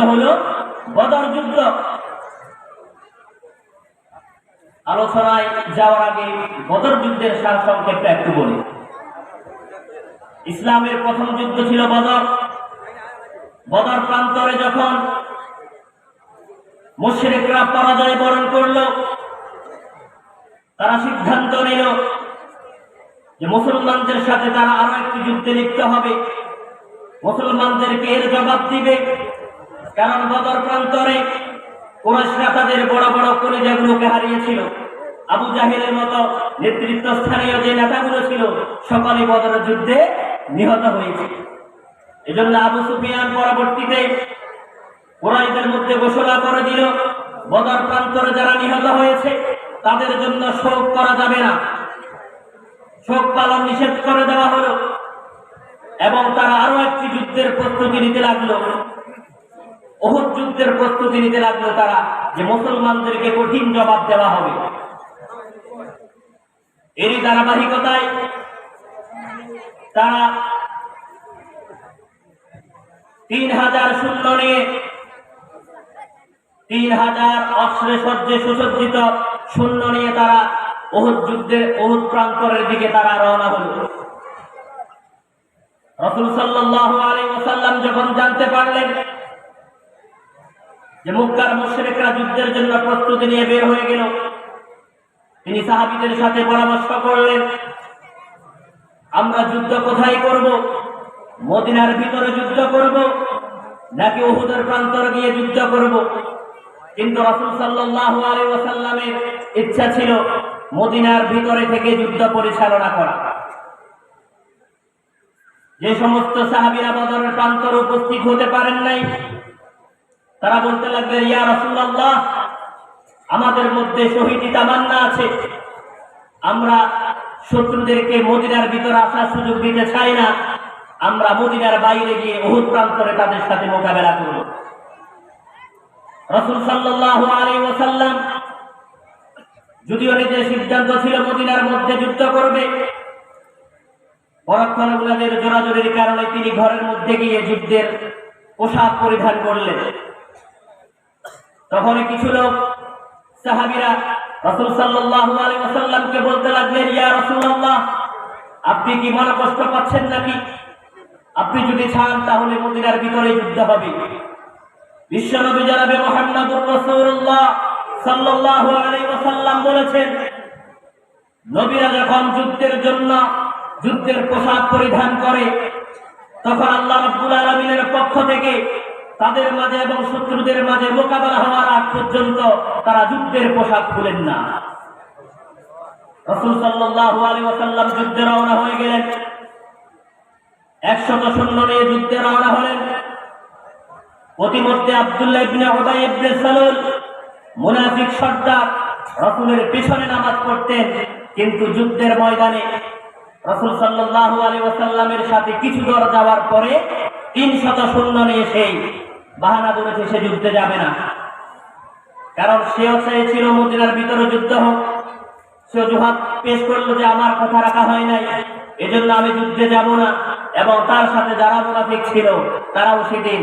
হলো বদর যুদ্ধ। আলোচনায় যাওয়ার আগে বদর যুদ্ধের সারসংক্ষেপটা একটু বলি। ইসলামের প্রথম যুদ্ধ ছিল বদর। বদর প্রান্তরে যখন মুশরিকরা পরাজয় বরণ করল, তারা সিদ্ধান্ত নিল যে মুসলমানদের সাথে তারা আরো একটি যুদ্ধে লিপ্ত হবে, মুসলমানদেরকে এর জবাব দিবে। কারণ বদর প্রান্তরে কুরাইশরা তাদের বড় বড় কলিজাগুলোকে হারিয়েছিল। আবু জাহেলের মতো নেতৃত্বস্থানীয় যে নেতাগুলো ছিল সকলে বদরের যুদ্ধে নিহত হয়েছে। এজন্য আবু সুফিয়ান পরবর্তীতে কুরাইশদের মধ্যে ঘোষণা করে দিল, বদর প্রান্তরে যারা নিহত হয়েছে তাদের জন্য শোক করা যাবে না, শোক পালন নিষেধ করে দেওয়া হলো। এবং তারা আরো একটি যুদ্ধের প্রস্তুতি নিতে লাগলো, উহুদ যুদ্ধের প্রস্তুতি নিতে লাগলো তারা, যে মুসলমানদেরকে কঠিন জবাব দেওয়া হবে। এরই ধারাবাহিকতায় তারা 3000 সৈন্য নিয়ে 3000 অস্ত্রে সজ্জে সুসজ্জিত সৈন্য নিয়ে তারা উহুদ প্রান্তরের দিকে তারা রওনা হল। রাসূল সাল্লাল্লাহু আলাইহি ওয়াসাল্লাম যখন জানতে পারলেন যে মক্কার মুশরিকরা যুদ্ধের জন্য প্রস্তুতি নিয়ে বের হয়ে গেল, তিনি সাহাবীদের সাথে পরামর্শ করলেন, আমরা যুদ্ধ কোথায় করব? মদিনার ভিতরে যুদ্ধ করব নাকি উহুদের প্রান্তরে গিয়ে যুদ্ধ করব? কিন্তু রাসূল সাল্লাল্লাহু আলাইহি ওয়াসাল্লামের ইচ্ছা ছিল মদিনার ভিতরে থেকে যুদ্ধ পরিচালনা করা। যে সমস্ত সাহাবীরা বদরের প্রান্তরে উপস্থিত হতে পারেন নাই, তারা বলতে লাগলেন, ইয়া রাসূলুল্লাহ, আমাদের মধ্যে শহীদি তামান্না আছে, আমরা শত্রুদেরকে মদিনার ভিতরে আসার সুযোগ দিতে চাই না, আমরা মদিনার বাইরে গিয়ে উহুদ প্রান্তরে তাদের সাথে মোকাবেলা করব। রাসূল সাল্লাল্লাহু আলাইহি ওয়াসাল্লাম যদিও নিজের সিদ্ধান্ত ছিল মদিনার মধ্যে যুদ্ধ করবে, পরক্ষণগুলোদের জোরাজোরির কারণে তিনি ঘরের মধ্যে গিয়ে যুদ্ধের পোশাক পরিধান করলেন। তখন কিছু লোক সাহাবীরা রাসূল সাল্লাল্লাহু আলাইহি ওয়াসাল্লামকে বলতে লাগলেন, ইয়া রাসূলুল্লাহ, আপনি কি মনে কষ্ট পাচ্ছেন নাকি? আপনি যদি চান তাহলে মদিনার ভিতরে যুদ্ধ হবে। বিশ্বনবী জনাবে মুহাম্মদুর রাসূলুল্লাহ সাল্লাল্লাহু আলাইহি ওয়াসাল্লাম বলেছেন, নবীরা যখন যুদ্ধের জন্য যুদ্ধের পোশাক পরিধান করে তখন আল্লাহ রাব্বুল আলামিনের পক্ষ থেকে তাদের মাঝে এবং শত্রুদের মাঝে মোকাবেলা হওয়ার আগ পর্যন্ত তারা যুদ্ধের পোশাক খুলেন না। রাসূল সাল্লাল্লাহু আলাইহি ওয়াসাল্লাম যুদ্ধে রওনা হয়ে গেলেন, 100 সৈন্য নিয়ে যুদ্ধে রওনা হলেন। প্রতিমধ্যে আব্দুল্লাহ ইবনে উবাই ইবনে সালুল মুনাফিক সর্দার রাসূলের পিছনে নামাজ পড়তেন, কিন্তু যুদ্ধের ময়দানে রাসূল সাল্লাল্লাহু আলাইহি ওয়াসাল্লামের সাথে কিছু দূর যাওয়ার পরে 300 সৈন্য নিয়ে সেই বাহানা ধরেছে সে যুদ্ধে যাবে না। কারণ সেও চেয়েছিল মদিনার ভিতরে যুদ্ধ হোক, সে অজুহাত পেশ করলো যে আমার কথা রাখা হয় নাই, এজন্য আমি যুদ্ধে যাব না। এবং তার সাথে যারা মুনাফিক ছিল তারাও সেদিন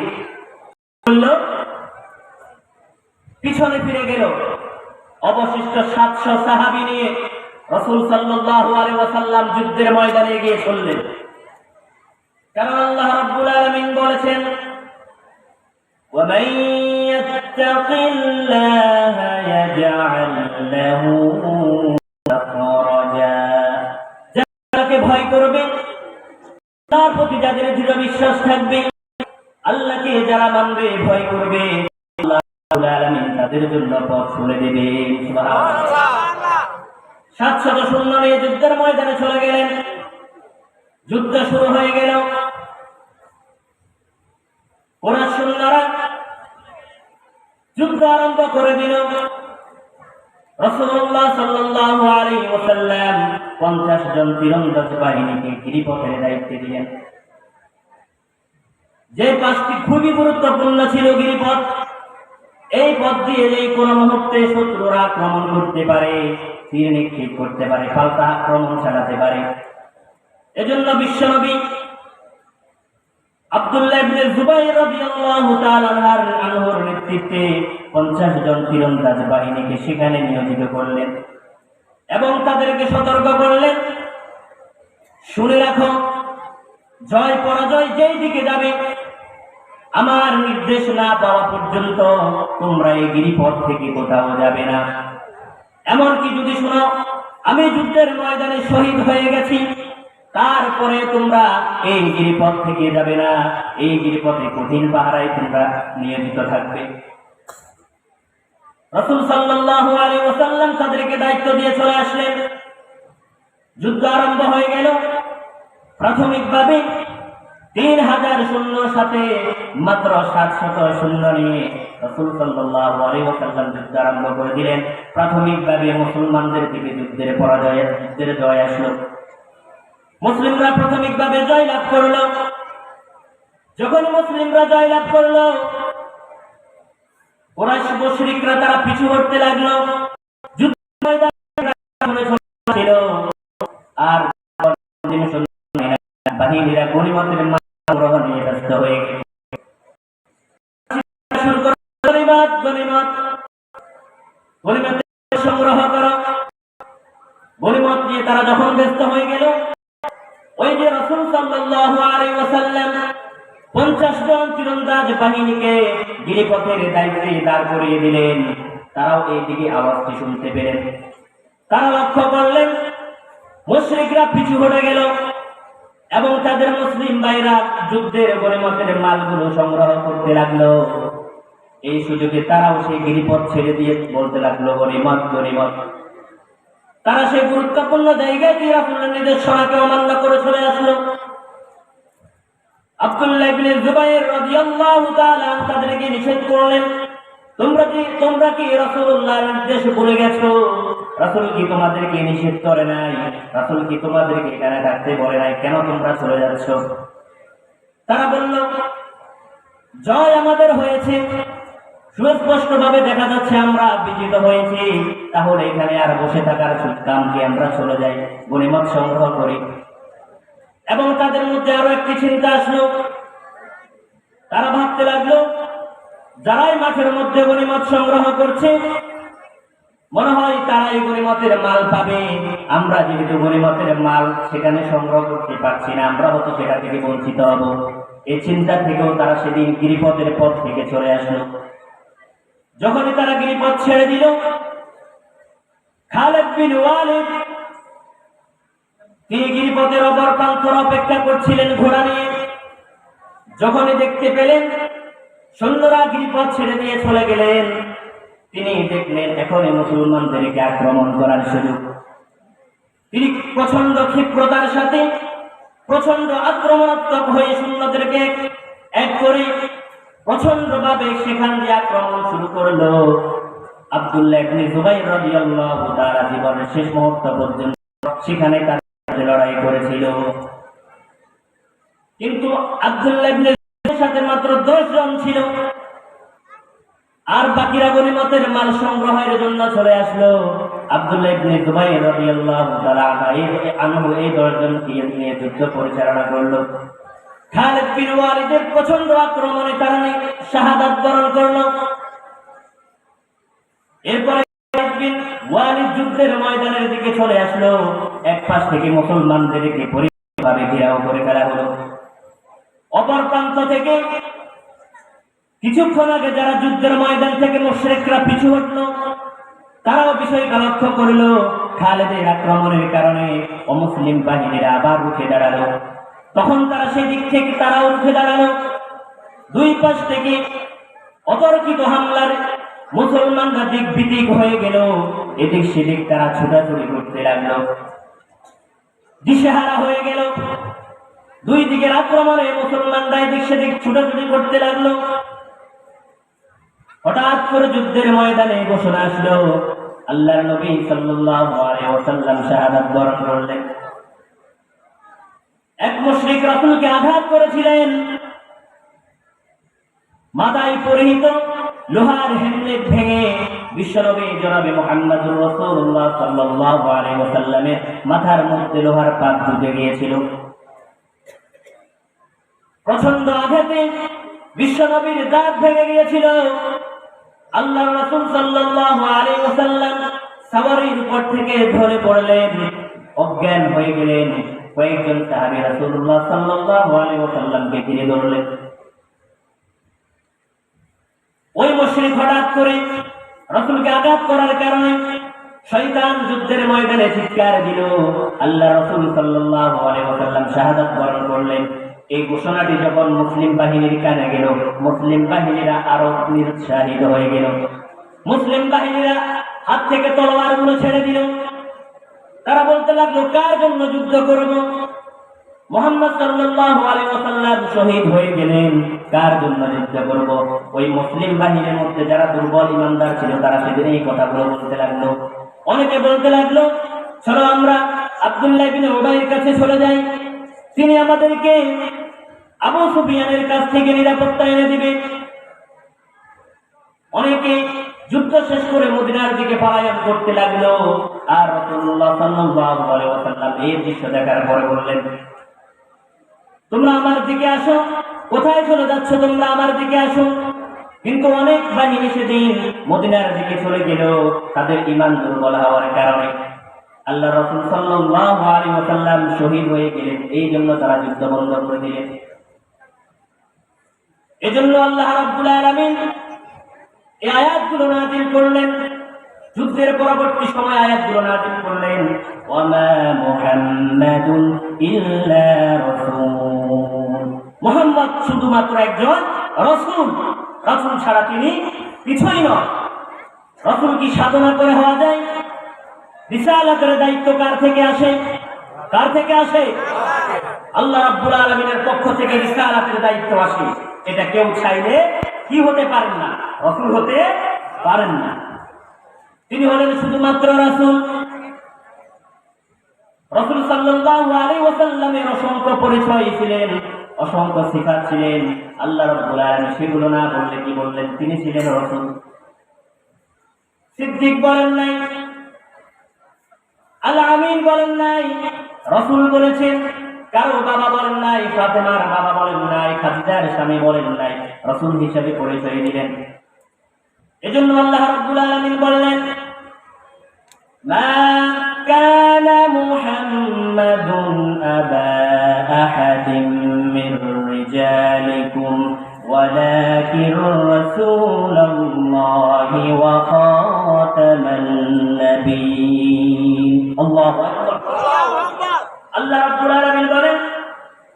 পিছনে ফিরে গেল। অবশিষ্ট 700 সাহাবী নিয়ে রাসূল সাল্লাল্লাহু আলাইহি ওয়াসাল্লাম যুদ্ধের ময়দানে গিয়ে চললেন। কারণ আল্লাহ রাব্বুল আলামিন বলেছেন, وَمَن يَتَّقِ اللَّهَ يَجْعَل لَّهُ مَخْرَجًا। যাকে ভয় করবে, তার প্রতি যাদের দৃঢ় বিশ্বাস থাকবে, আল্লাহকে যারা মানবে, ভয় করবে, আল্লাহ রাব্বুল আলামিন তাদের জন্য পথ খুলে দেবে। সুবহানাল্লাহ। 700 সৈন্য নিয়ে যুদ্ধের ময়দানে চলে গেলেন। যুদ্ধ শুরু হয়ে গেল। কুরাইশ সৈন্যরা যুদ্ধ আরম্ভ করে দিল। রাসূলুল্লাহ সাল্লাল্লাহু আলাইহি ওয়াসাল্লাম 50 জন তীরন্দাজ বাহিনীকে গিরিপথের দায়িত্ব দিলেন। যে পাঁচটি খুবই গুরুত্বপূর্ণ ছিল গিরিপথ, এই পথ দিয়ে যে কোনো মুহূর্তে শত্রুরা আক্রমণ করতে পারে, তীর নিক্ষেপ করতে পারে, পাল্টা আক্রমণ চালাতে পারে। এজন্য বিশ্বনবী আব্দুল্লাহ ইবনে জুবাইর রাদিয়াল্লাহু তাআলা আনহুর নেতৃত্বে 50 জন তীরন্দাজ বাহিনীকে সেখানে নিয়োজিত করলেন এবং তাদেরকে সতর্ক করলেন, শুনে রাখো, জয় পরাজয় যেই দিকে যাবে, আমার নির্দেশ না পাওয়া পর্যন্ত তোমরা এই গিরিপথ থেকে কোথাও যাবে না। এমনকি যদি শোনো আমি যুদ্ধের ময়দানে শহীদ হয়ে গেছি, তারপরে তোমরা এই গিরিপথ থেকে যাবে না, এই গিরিপথে কঠিন পাহারায় তোমরা নিয়োজিত থাকবে। রাসূল সাল্লাল্লাহু আলাইহি ওয়াসাল্লাম তাদেরকে দায়িত্ব দিয়ে চলে আসলেন। যুদ্ধ আরম্ভ হয়ে গেল। প্রাথমিকভাবে 3000 সৈন্যর সাথে মাত্র 700 সৈন্য নিয়ে রাসূল সাল্লাল্লাহু আলাইহি ওয়াসাল্লাম যুদ্ধ আরম্ভ করে দিলেন। প্রাথমিকভাবে মুসলমানদের দিকে যুদ্ধের জয় আসলো। মুসলিমরা প্রাথমিকভাবে জয় লাভ করল। যখন মুসলিমরা জয় লাভ করল, কুরাইশ মুশরিকরা তারা পিছু হটতে লাগলো। যুদ্ধ ময়দানে ছিল আর বাহিনীরা গনিমতের মাল সংগ্রহ নিয়ে ব্যস্ত হয়ে গেল। গনিমত সংগ্রহ করো। গনিমত নিয়ে তারা যখন ব্যস্ত হয়ে গেল, ওই যে রাসূল সাল্লাল্লাহু আলাইহি ওয়াসাল্লাম 50 জন তীরন্দাজ বাহিনীকে গিরিপথের দায়িত্বে দাঁড় করিয়ে দিলেন, তারাও এই দিকে আওয়াজটি শুনতে পেলেন। তারা লক্ষ্য করলেন মুশরিকরা পিছু হটে গেল এবং তাদের মুসলিম ভাইরা যুদ্ধের গনিমতের মালগুলো সংগ্রহ করতে লাগলো। এই সুযোগে তারাও সেই গিরিপথ ছেড়ে দিয়ে বলতে লাগলো গনিমত গনিমত। তারা সেই গুরুত্বপূর্ণ জায়গায় গিয়ে রাসূলের নির্দেশনাকে অমান্য করে চলে আসলো। আব্দুল্লাহ ইবনে জুবাইর রাদিয়াল্লাহু তাআলা তাদেরকে নিষেধ করলেন, তোমরা কি রাসূলুল্লাহর নির্দেশ ভুলে গেছো? রাসূল কি তোমাদেরকে নিষেধ করে নাই? রাসূল কি তোমাদেরকে এখানে থাকতে বলে নাই? কেন তোমরা চলে যাচ্ছ? তারা বলল, জয় আমাদের হয়েছে, সুস্পষ্ট ভাবে দেখা যাচ্ছে আমরা বিজিত হয়েছি, তাহলে এখানে আর বসে থাকার কাম কি, আমরা চলে যাই, গনিমত সংগ্রহ করি। এবং তাদের মধ্যে আরো একটি চিন্তা আসলো। তারা ভাবতে লাগলো, যারাই মাঠের মধ্যে গনিমত সংগ্রহ করছে, মনে হয় তারাই গনিমতের মাল পাবে। আমরা যেহেতু গনিমতের মাল সেখানে সংগ্রহ করতে পারছি না, আমরা হয়তো সেটা থেকে বঞ্চিত হব। এই চিন্তা থেকেও তারা সেদিন গিরিপথের পথ থেকে চলে আসলো। যখনই তারা গিরিপথ ছেড়ে দিল, খালিদ বিন ওয়ালিদ তিনি গিরিপথের অপর প্রান্তরে অপেক্ষা করছিলেন ঘোড়া নিয়ে। যখনই দেখতে পেলেন সৈন্যরা গিরিপথ ছেড়ে দিয়ে চলে গেলেন, তিনি দেখলেন এখনই মুসলমানদেরকে আক্রমণ করার সুযোগ। তিনি প্রচন্ড ক্ষিপ্রতার সাথে প্রচন্ড আক্রমণাত্মক হয়ে সৈন্যদেরকে এক করে প্রচন্ড ভাবে সেখান দিয়ে আক্রমণ শুরু করলো। আব্দুল্লাহ ইবনে জুবাইর রাদিয়াল্লাহু তাআলা জীবনের শেষ মুহূর্ত পর্যন্ত সেখানে তার লড়াই করেছিল। কিন্তু আব্দুল্লাহ ইবনে জুবাইরের সাথে মাত্র 10 জন ছিল, আর বাকিরা গনিমতের মাল সংগ্রহের জন্য চলে আসলো। আব্দুল্লাহ ইবনে জুবাইর রাদিয়াল্লাহু তাআলা আনহু এই 10 জনকে নিয়ে যুদ্ধ পরিচালনা করলো। খালিদ বিন ওয়ালিদের প্রচন্ড আক্রমণে তারা শাহাদাত বরণ করলো। এরপরে খালিদ বিন ওয়ালিদ যুদ্ধের ময়দানের দিকে চলে আসলো। এক পাশ থেকে মুসলমানদেরকে পরিপূর্ণভাবে ঘেরাও করে ফেলা হলো। অপর প্রান্ত থেকে কিছুক্ষণ আগে যারা যুদ্ধের ময়দান থেকে মুশরিকরা পিছু হটলো, তারাও বিষয়টা লক্ষ্য করলো খালিদের আক্রমণের কারণে অমুসলিম বাহিনীরা আবার রুখে দাঁড়ালো। তখন তারা সেই দিক থেকে তারাও রুখে দাঁড়ালো। দুই পাশ থেকে অতর্কিত হামলার মুসলমানরা দিক বিদিক হয়ে গেল। এদিক সেদিক তারা ছোটাছুটি করতে লাগলো, দিশেহারা হয়ে গেল। দুই দিকের আক্রমণে মুসলমানরা এদিক সেদিক ছোটাছুটি করতে লাগলো। হঠাৎ করে যুদ্ধের ময়দানে ঘোষণা আসলো, আল্লাহর নবী সাল্লাল্লাহু আলাইহি ওয়াসাল্লাম শাহাদাত বরণ করলেন। এক মুশরিক রাসূলকে আঘাত করেছিলেন। মাথায় পরিহিত লোহার হেলমেট ভেঙে বিশ্বনবী জনাবে মুহাম্মদুর রাসূলুল্লাহ সাল্লাল্লাহু আলাইহি ওয়াসাল্লামের মাথার মধ্যে লোহার পাত ঢুকে গিয়েছিল। প্রচন্ড আঘাতে বিশ্বনবীর দাঁত ভেঙে গিয়েছিল। আল্লাহর রাসূল সাল্লাল্লাহু আলাইহি ওয়াসাল্লাম সাওয়ারির উপর থেকে ধরে পড়লেন, অজ্ঞান হয়ে গেলেন। কয়েকজন সাহাবী রাসূলুল্লাহ সাল্লাল্লাহু আলাইহি ওয়াসাল্লামকে ঘিরে ধরলেন। ওই মুশরিক হঠাৎ করে রাসূলকে আঘাত করার কারণে শয়তান যুদ্ধের ময়দানে চিৎকার দিল। আল্লাহ রাসূল সাল্লাল্লাহু আলাইহি ওয়াসাল্লাম শাহাদাত বরণ করলেন। এই ঘোষণাটি যখন মুসলিম বাহিনীর কানে গেল, মুসলিম বাহিনীরা আরো নিরুৎসাহিত হয়ে গেল। মুসলিম বাহিনীরা হাত থেকে তলোয়ারগুলো ছেড়ে দিল। তারা বলতে লাগলো, কার জন্য যুদ্ধ করব? মুহাম্মদ সাল্লাল্লাহু আলাইহি ওয়াসাল্লাম শহীদ হয়ে গেলেন, কার জন্য যুদ্ধ করব? ওই মুসলিম বাহিনীর মধ্যে যারা দুর্বল ইমানদার ছিল তারা সেদিন এই কথাগুলো বলতে লাগলো। অনেকে বলতে লাগলো, চলো আমরা আব্দুল্লাহ ইবনে উবাইয়ের কাছে চলে যাই, তিনি আমাদেরকে আবু সুফিয়ানের কাছ থেকে নিরাপত্তা এনে দিবে। অনেকে যুদ্ধ শেষ করে মদিনার দিকে পলায়ন করতে লাগলো। আর রাসূলুল্লাহ সাল্লাল্লাহু আলাইহি ওয়াসাল্লাম এই দৃশ্য দেখার পরে বললেন, তোমরা আমার দিকে আসো। কোথায় চলে যাচ্ছ? তোমরা আমার দিকে আসো। কিন্তু অনেক বাহিনী সেদিন মদিনার দিকে চলে গেল তাদের ঈমান দুর্বল হওয়ার কারণে। আল্লাহ রাসূল সাল্লাল্লাহু আলাইহি ওয়াসাল্লাম শহীদ হয়ে গেলেন, এই জন্য তারা যুদ্ধ বন্ধ করে দিলেন। এজন্য আল্লাহ রাব্বুল আলামিন এই আয়াতগুলো নাযিল করলেন। যুদ্ধের পরবর্তী সময় আয়াতগুলো নাযিল করলেন, ওয়ামা মুহাম্মাদুন ইল্লা রাসূল। মুহাম্মদ শুধুমাত্র একজন রাসূল, রাসূল ছাড়া তিনি কিছুই নয়। রাসূল কি সাধনা করে হওয়া যায়? রিসালাতের দায়িত্ব কার থেকে আসে? কার থেকে আসে? আল্লাহ রাব্বুল আলামিনের পক্ষ থেকে রিসালাতের দায়িত্ব আসে। এটা কেউ চাইলে কি হতে পারেন না, রাসূল হতে পারেন না। তিনি হলেন শুধুমাত্র রাসূল। রাসূল সাল্লাল্লাহু আলাইহি ওয়াসাল্লামের অসংখ্য পরিচয় ছিলেন, অসংখ্য সিফাত ছিলেন। আল্লাহ রাব্বুল আলামিন সেগুলো না বললে কি বললেন? তিনি ছিলেন রাসূল। সিদ্দিক বলেন নাই, আল আমিন বলেন নাই, রাসূল বলেছেন। কারো বাবা বলেন নাই, ফাতেমার বাবা বলেন নাই, খাদিজার স্বামী বলেন নাই, রাসূল হিসেবে পরিচয় দিলেন। এজন্য আল্লাহ রাব্বুল আলামিন বললেন, মা কানা মুহাম্মাদুন আবা আহাদিন মির রিজালিকুম ওয়ালাকিন রাসূলুল্লাহি ওয়া খাতামান নাবিয়্যিন। আল্লাহু আকবার। আল্লাহ রাব্বুল আলামিন বলেন,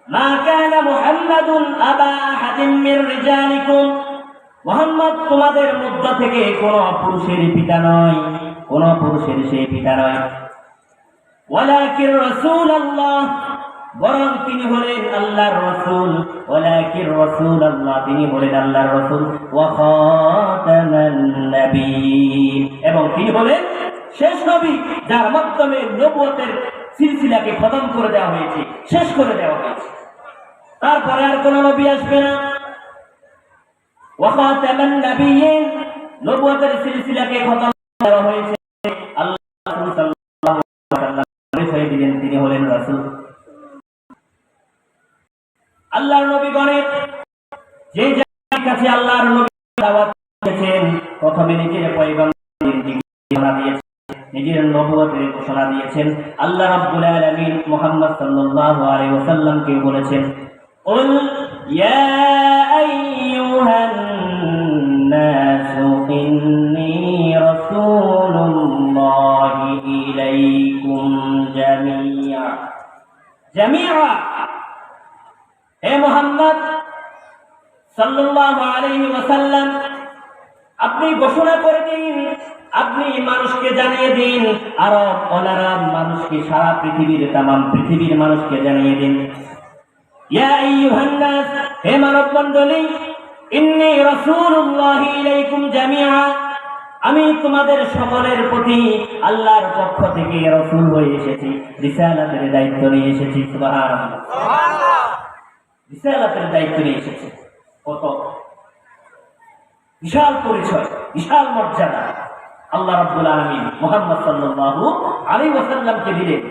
মা কানা মুহাম্মাদুন আবা আহাদিন মির রিজালিকুম। মুহাম্মদ তোমাদের মধ্য থেকে কোন পুরুষের পিতা নয়, কোন পুরুষের সেই পিতা নয়। ওয়ালাকিন রাসূলুল্লাহ, বরং তিনি হলেন আল্লাহর রাসূল। ওয়ালাকিন রাসূলুল্লাহ, তিনি হলেন আল্লাহর রাসূল। ওয়া খাতামান নাবিয়্যিন, এবং তিনি হলেন শেষ নবী, যার মাধ্যমে নবুয়তের সিলসিলাকে খতম করে দেওয়া হয়েছে, শেষ করে দেওয়া হয়েছে। তারপরে আর কোন নবী আসবে না। ওয়া খাতামান নাবিয়্যিন, নবুয়তের সিলসিলাকে খতম দেওয়া হয়েছে। আল্লাহ রাসূল সাল্লাল্লাহু আলাইহি ওয়াসাল্লাম পরিচয় দিলেন, তিনি হলেন রাসূল। আল্লাহর নবীগণের যে যার কাছে আল্লাহর নবী দাওয়াত দিয়েছেন, প্রথমে নিজের পয়গম্বরের ঘোষণা দিয়েছেন, নিজের নবুয়তের ঘোষণা দিয়েছেন। আল্লাহ রাব্বুল আলামিন মুহাম্মদ সাল্লাল্লাহু আলাইহি ওয়াসাল্লামকে বলেছেন, কুল ইয়া আইয়ুহান নাসু ইন্নী রাসূলুল্লাহি ইলাইকুম জামিআ। জামিআ, হে মুহাম্মদ সাল্লাল্লাহু আলাইহি ওয়াসাল্লাম, আপনি ঘোষণা করে দিন, আপনি মানুষকে জানিয়ে দিন, আরব অনারব মানুষকে, সারা পৃথিবীর তামাম পৃথিবীর মানুষকে জানিয়ে দিন। ইয়া আইয়ুহান নাস, হে মানব মণ্ডলী, ইন্নী রাসূলুল্লাহি ইলাইকুম জামিআ, আমি তোমাদের সকলের প্রতি আল্লাহর পক্ষ থেকে রাসূল হয়ে এসেছি, রিসালাতের দায়িত্ব নিয়ে এসেছি। সুবহানাল্লাহ, সুবহানাল্লাহ, রিসালাতের দায়িত্ব নিয়ে এসেছি। কত বিশাল পরিচয়, বিশাল মর্যাদা আল্লাহ রাব্বুল আলামিন মুহাম্মদ সাল্লাল্লাহু আলাইহি ওয়াসাল্লামকে দিলেন।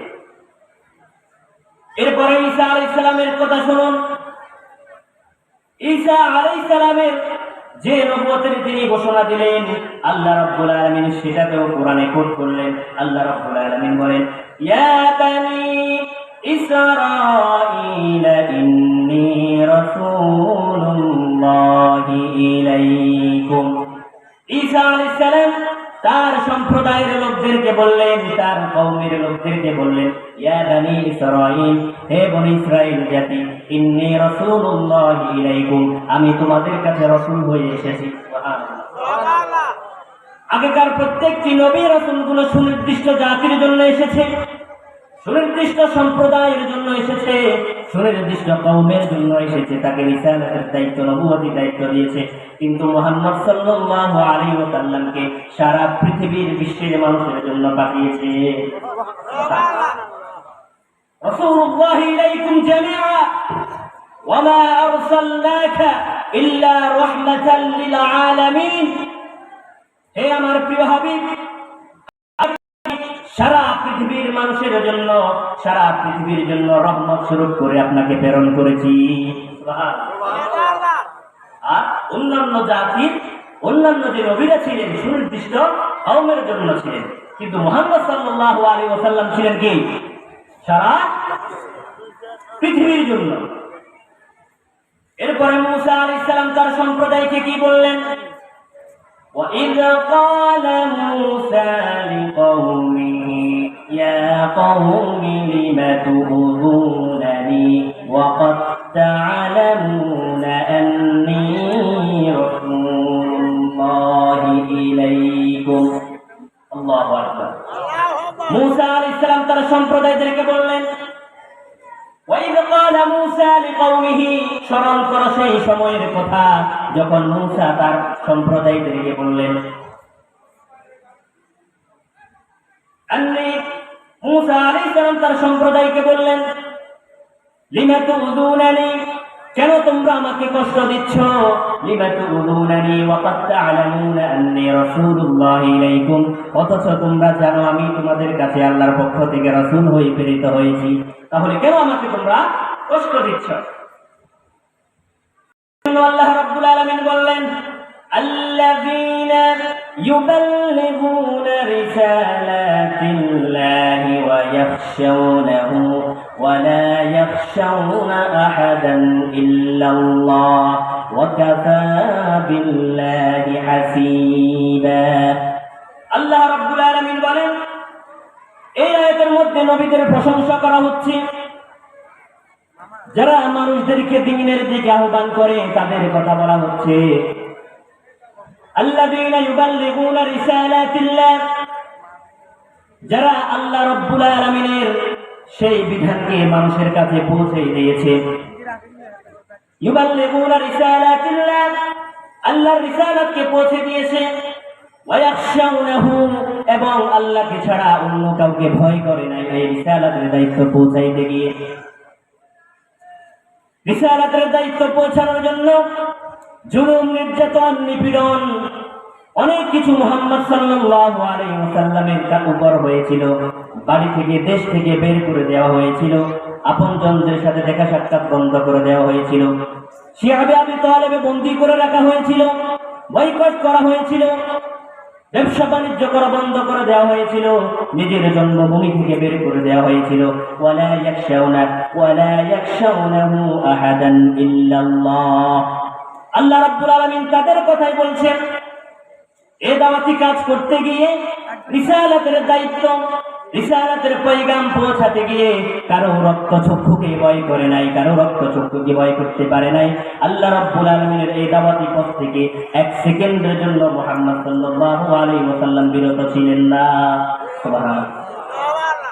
এরপরে ঈসা আলাইহিস সালামের কথা শুনুন। ঈসা আলাইহিস সালামের যে নবুয়তের তিনি ঘোষণা দিলেন, আল্লাহ রাব্বুল আলামিন সেটাকেও কোরআনে কোট করলেন। আল্লাহ রাব্বুল আলামিন বলেন, ইয়া বানি ইসরাঈল ইন্নী রাসূলুল্লাহি ইলাইকুম। ঈসা আলাইহিস সালাম তার সম্প্রদায়ের লোকদেরকে বললেন, তার কওমের লোকদেরকে বললেন, ইয়া বানি ইসরাঈল, হে বনি ইসরাঈল জাতি, ইন্নী রাসূলুল্লাহি ইলাইকুম, আমি তোমাদের কাছে রাসূল হয়ে এসেছি। সুবহানাল্লাহ। আগেকার প্রত্যেকটি নবী রাসূলগুলো সুনির্দিষ্ট জাতির জন্য এসেছে, সুনির্দিষ্ট সম্প্রদায়ের জন্য এসেছে, সুনির্দিষ্ট কওমের জন্য এসেছে, তাকে রিসালাতের দায়িত্ব, নবুয়তির দায়িত্ব দিয়েছে। কিন্তু মুহাম্মদ সাল্লাল্লাহু আলাইহি ওয়াসাল্লামকে সারা পৃথিবীর বিশ্বের মানুষের জন্য পাঠিয়েছে। রাসূলুল্লাহি ইলাইকুম জামিআ ওয়া মা আরসালনাকা ইল্লা রাহমাতাল লিল আলামিন। হে আমার প্রিয় হাবিব, সারা পৃথিবীর মানুষের জন্য, সারা পৃথিবীর জন্য রহমত স্বরূপ করে আপনাকে প্রেরণ করেছি। সুবহানাল্লাহ। আর অন্যান্য জাতির, অন্যান্য যে নবীরা ছিলেন সুনির্দিষ্ট কওমের জন্য ছিলেন, কিন্তু মুহাম্মদ সাল্লাল্লাহু আলাইহি ওয়াসাল্লাম ছিলেন কি সারা পৃথিবীর জন্য। এরপরে মুসা আলাইহিস সালাম তার সম্প্রদায়কে কি বললেন? وَإِذْ قَالَ مُوسَى لِقَوْمِهِ يَا قَوْمِ لِمَ تُؤْذُونَنِي وَقَدْ تَعْلَمُونَ أَنِّي رَسُولُ اللَّهِ إِلَيْكُمْ। আল্লাহু আকবার। মুসা আলাইহিস সালাম তার সম্প্রদায়দেরকে বললেন, وَإِذْ قَالَ مُوسَى لِقَوْمِهِ, স্মরণ করো সেই সময়ের কথা যখন মুসা তার সম্প্রদায়দেরকে বললেন, মুসা আলাইহিস সালাম তার সম্প্রদায়কে বললেন, লিমা তুযুনানি, কেন তোমরা আমাকে কষ্ট দিচ্ছ? লিমা তুযুনানি ওয়া ক্বাদ তা'লামুনা আন্নী রাসূলুল্লাহি ইলাইকুম, অথচ তোমরা জানো আমি তোমাদের কাছে আল্লাহর পক্ষ থেকে রাসূল হয়ে প্রেরিত হয়েছি, তাহলে কেন আমাকে তোমরা কষ্ট দিচ্ছ? আল্লাহ রাব্বুল আলামিন বললেন, আল্লাযীনা ইউবাল্লিগুনা রিসালাতিল্লাহি ওয়া ইয়াখশাউনাহু ওয়া লা ইয়াখশাউনা আহাদান ইল্লাল্লাহ ওয়া কাফা বিল্লাহি হাসীবা। আল্লাহ রাব্বুল আলামিন বলেন, এই আয়াতের মধ্যে নবীদের প্রশংসা করা হচ্ছে, যারা মানুষদেরকে দ্বীনের দিকে আহ্বান করে তাদের কথা বলা হচ্ছে। আল্লাযীনা ইউবাল্লিগুনা রিসালাতিল্লাহ, যারা আল্লাহ রাব্বুল আলামিনের সেই বিধানকে মানুষের কাছে পৌঁছে দিয়েছে। ইউবাল্লিগুনা রিসালাতিল্লাহ, আল্লাহর রিসালাতকে পৌঁছে দিয়েছে। ওয়া ইয়াখশাউনাহু, এবং আল্লাহকে ছাড়া অন্য কাউকে ভয় করে না এই রিসালাতের দায়িত্ব পৌঁছাইতে গিয়ে। রিসালাতের দায়িত্ব পৌঁছানোর জন্য জুলুম, নির্যাতন, নিপীড়ন, অনেক কিছু মুহাম্মদ সাল্লাল্লাহু আলাইহি ওয়াসাল্লামের উপর হয়েছিল। বাড়ি থেকে, দেশ থেকে বের করে দেওয়া হয়েছিল, আপনজনদের সাথে দেখা সাক্ষাৎ বন্ধ করে দেওয়া হয়েছিল, শিয়াবে আবি তালেবে বন্দী করে রাখা হয়েছিল, বয়কট করা হয়েছিল, ব্যবসা বাণিজ্য করা বন্ধ করে দেওয়া হয়েছিল, নিজের জন্মভূমি থেকে বের করে দেওয়া হয়েছিল। ওয়ালা ইয়াখশাউনাহু আহাদান ইল্লাল্লাহ। আল্লাহ রাব্বুল আলামিন তাদের কথাই বলছেন, এই দাওয়াতি কাজ করতে গিয়ে, রিসালাতের দায়িত্ব, রিসালাতের পয়গাম পৌঁছাতে গিয়ে কারো রক্ত চক্ষুকে ভয় করে নাই, কারো রক্ত চক্ষুকে ভয় করতে পারে নাই। আল্লাহ রাব্বুল আলামিনের এই দাওয়াতি পথ থেকে এক সেকেন্ডের জন্য মুহাম্মদ সাল্লাল্লাহু আলাইহি ওয়াসাল্লাম বিরত ছিলেন না। সুবহানাল্লাহ।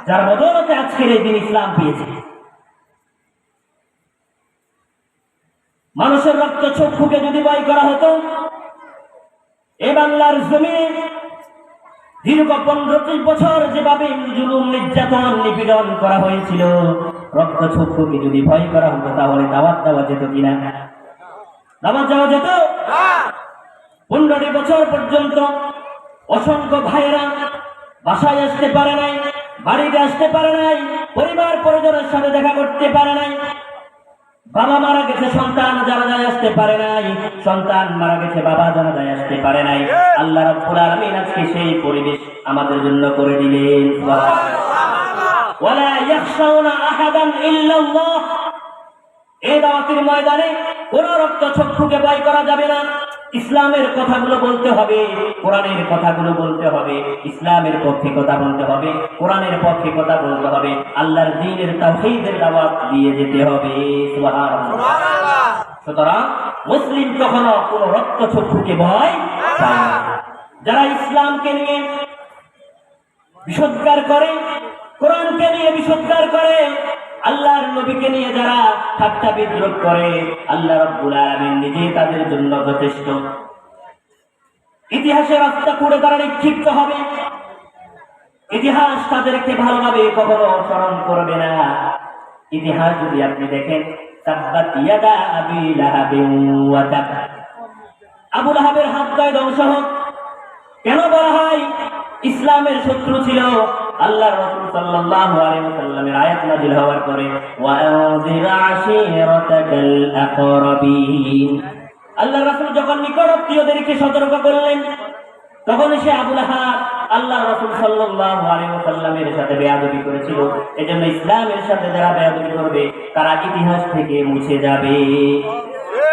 যার বদৌলতে আজকের এই দিন ইসলাম পেয়েছে। মানুষের রক্ত চক্ষুকে যদি ভয় করা হতো, এই বাংলার জমিনে দীর্ঘ 15-20 বছর যেভাবে জুলুম, নির্যাতন, নিপীড়ন করা হয়েছিল, রক্ত চক্ষুকে যদি ভয় করা হতো তাহলে দাওয়াত দেওয়া যেত কিনা? দাওয়াত দেওয়া যেত? 15 বছর পর্যন্ত অসংখ্য ভাইয়েরা বাসায় আসতে পারে নাই, বাড়িতে আসতে পারে নাই, পরিবার পরিজনের সাথে দেখা করতে পারে নাই। বাবা মারা গেছে, সন্তান জানাজায় আসতে পারে নাই, সন্তান মারা গেছে, বাবা জানাজায় আসতে পারে নাই। আল্লাহ রাব্বুল আলামিন আজকে সেই পরিবেশ আমাদের জন্য করে দিলেন। ওয়ালা ইয়াখশাউনা আহাদান ইল্লাল্লাহ। এই দাওয়াতের ময়দানে কোন রক্ত চক্ষুকে ভয় করা যাবে না। ইসলামের কথাগুলো বলতে হবে, কোরআনের কথাগুলো বলতে হবে, ইসলামের পক্ষে কথা বলতে হবে, কোরআনের পক্ষে কথা বলতে হবে, আল্লাহর দ্বীনের তাওহীদের দাওয়াত দিয়ে যেতে হবে। সুবহানাল্লাহ। সুতরাং মুসলিম কখনো কোন রক্ত চক্ষুকে ভয় পায় না। যারা ইসলামকে নিয়ে বিষোদ্গার করে, কোরআনকে নিয়ে বিষোদ্গার করে, আল্লাহর নবীকে নিয়ে যারা ঠাট্টা বিদ্রুপ করে, আল্লাহ রাব্বুল আলামিন নিজে তাদের জন্য যথেষ্ট। ইতিহাসের রাস্তা করে তারা নিক্ষিপ্ত হবে, ইতিহাস তাদেরকে ভালোভাবে কখনো স্মরণ করবে না। ইতিহাস যদি আপনি দেখেন, তাব্বাত ইয়াদা আবি লাহাবিন ওয়া তাব, আবু লাহাবের হাত পায়ে ধ্বংস হোক। কেন বলা হয়? ইসলামের শত্রু ছিল। আল্লাহর রাসূল সাল্লাল্লাহু আলাইহি ওয়াসাল্লামের আয়াত নাযিল হওয়ার পরে ওয়া আনজির আশীরাতাকাল আকরাবিন, আল্লাহর রাসূল যখন নিকটাত্মীয়দেরকে সতর্ক করলেন, তখন সে আবু লাহাব আল্লাহর রাসূল সাল্লাল্লাহু আলাইহি ওয়াসাল্লামের সাথে বেয়াদবি করেছিল। এজন্য ইসলামের সাথে যারা বেয়াদবি করবে তারা ইতিহাস থেকে মুছে যাবে।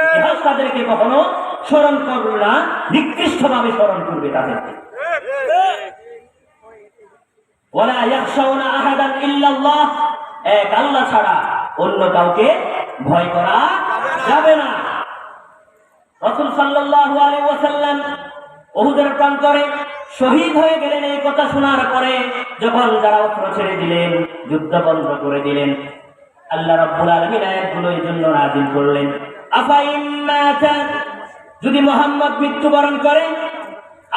ইতিহাস তাদেরকে কখনো স্মরণ করবে না, নিকৃষ্টভাবে স্মরণ করবে তাদেরকে। ওয়ালা ইয়াখশাউনা আহাদান ইল্লাল্লাহ, এক আল্লাহ ছাড়া অন্য কাউকে ভয় করা যাবে না। রাসূল সাল্লাল্লাহু আলাইহি ওয়াসাল্লাম উহুদের প্রান্তরে শহীদ হয়ে গেলেন। এই কথা শোনার পরে যখন যারা অস্ত্র ছেড়ে দিলেন, যুদ্ধ বন্ধ করে দিলেন, আল্লাহ রাব্বুল আলামিন আয়াতগুলো এই জন্য নাযিল করলেন, আফা ইম্মাতা, যদি মুহাম্মদ মৃত্যুবরণ করে,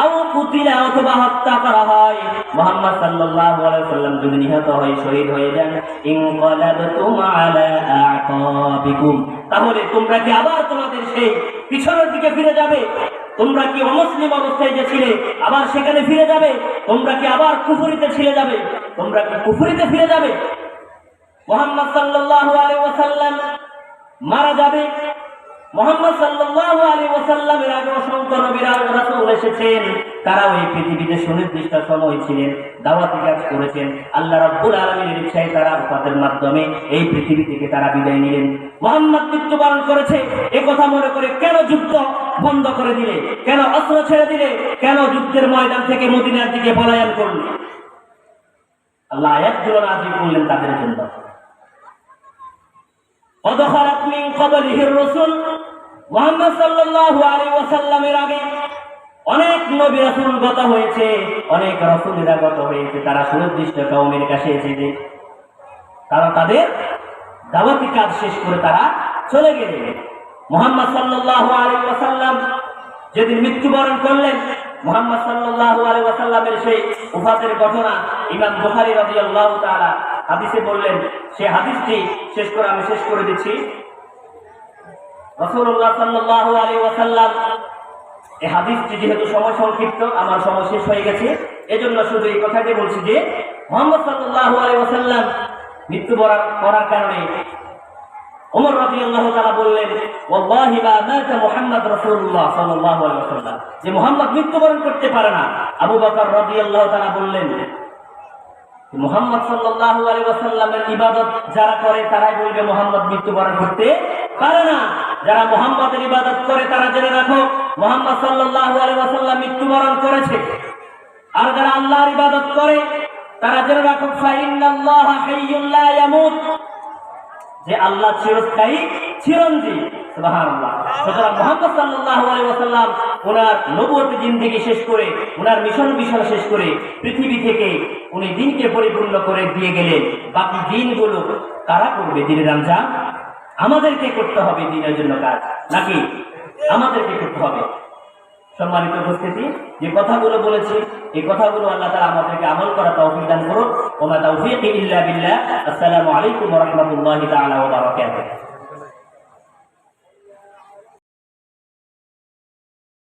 আও কুতিলা, অথবা হত্যা করা হয়, মুহাম্মদ সাল্লাল্লাহু আলাইহি ওয়াসাল্লাম যদি নিহত হয়, শহীদ হয়ে যান, ইনকালাবতুম আলা আ'কাবিকুম, তাহলে তোমরা কি আবার তোমাদের সেই পিছনের দিকে ফিরে যাবে? তোমরা কি অমুসলিম অবস্থায় যে ছিলে আবার সেখানে ফিরে যাবে? তোমরা কি আবার কুফরিতে ছিলে যাবে? তোমরা কি কুফরিতে ফিরে যাবে? মুহাম্মদ সাল্লাল্লাহু আলাইহি ওয়াসাল্লাম মারা যাবে। মুহাম্মদ সাল্লাল্লাহু আলাইহি ওয়াসাল্লামের আগে অসংখ্য নবীরা রাসূল এসেছেন, তারা ওই পৃথিবীতে সুনির্দিষ্ট সময় ছিলেন, দাওয়াতি কাজ করেছেন। আল্লাহ রাব্বুল আলামিনের ইচ্ছায় তারা উপাতের মাধ্যমে এই পৃথিবী থেকে তারা বিদায় নিলেন। মুহাম্মদ মৃত্যুবরণ করেছে এ কথা মনে করে কেন যুদ্ধ বন্ধ করে দিলে? কেন অস্ত্র ছেড়ে দিলে? কেন যুদ্ধের ময়দান থেকে মদিনার দিকে পলায়ন করলে? আল্লাহ আয়াতগুলো নাযিল করলেন তাদের জন্য। ওয়াদখালাত মিন ক্বাবলিহির রাসূল, মুহাম্মদ সাল্লাল্লাহু আলাইহি ওয়াসাল্লামের আগে অনেক নবী রাসূল গত হয়েছে, অনেক রাসূলরা গত হয়েছে, তারা সুনির্দিষ্ট কওমের কাছে এসেছে, তারা তাদের দাওয়াতি কাজ শেষ করে তারা চলে গেলেন। মুহাম্মদ সাল্লাল্লাহু আলাইহি ওয়াসাল্লাম যেদিন মৃত্যুবরণ করলেন, মুহাম্মদ সাল্লাল্লাহু আলাইহি ওয়াসাল্লামের সেই ওফাতের ঘটনা ইমাম বুখারী রাদিয়াল্লাহু তাআলা হাদিসে বললেন। সেই হাদিসটি আমি শেষ করে দিচ্ছি। রাসূলুল্লাহ সাল্লাল্লাহু আলাইহি ওয়াসাল্লাম, এই হাদিসটি যেহেতু সময় সংক্ষিপ্ত, আমার সময় শেষ হয়ে গেছে, এজন্য শুধু এই কথাটি বলছি যে মুহাম্মদ সাল্লাল্লাহু আলাইহি ওয়াসাল্লাম মৃত্যুবরণ করার কারণে ওমর রাদিয়াল্লাহু তাআলা বললেন, ওয়াল্লাহি মা মাতা মুহাম্মদ রাসূলুল্লাহ সাল্লাল্লাহু আলাইহি ওয়াসাল্লাম, যে মুহাম্মদ মৃত্যুবরণ করতে পারে না। আবু বকর রাদিয়াল্লাহু তাআলা বললেন, মুহাম্মদ সাল্লাল্লাহু আলাইহি ওয়াসাল্লামের ইবাদত যারা করে তারাই বলবে মুহাম্মদ মৃত্যুবরণ করতে পারে না। যারা মুহাম্মদের ইবাদত করে তারা জেনে রাখো মুহাম্মদ সাল্লাল্লাহু আলাইহি ওয়াসাল্লাম মৃত্যুবরণ করেছে। আর যারা আল্লাহর ইবাদত করে তারা জেনে রাখো ফাইন্নাল্লাহা হাইয়্যুন লা ইয়ামুত, যে আল্লাহ চিরস্থায়ী, চিরঞ্জীব। সুবহানাল্লাহ। সুতরাং মুহাম্মদ সাল্লাল্লাহু আলাইহি ওয়াসাল্লাম ওনার নবুয়তি জিন্দেগি শেষ করে, ওনার মিশন শেষ করে পৃথিবী থেকে উনি দিনকে পরিপূর্ণ করে দিয়ে গেলেন। বাকি দিনগুলো কারা করবে? দিনের আঞ্জাম আমাদেরকে করতে হবে। দিনের জন্য কাজ নাকি আমাদেরকে করতে হবে? সম্মানিত উপস্থিতি, যে কথাগুলো বলেছি এই কথাগুলো আল্লাহ তাআলা আমাদেরকে আমল করা তৌফিক দান করুন। ওয়া মা তাওফীকি ইল্লা বিল্লাহ। আসসালামু আলাইকুম ওয়া রাহমাতুল্লাহি তাআলা ওয়া বারাকাতুহু।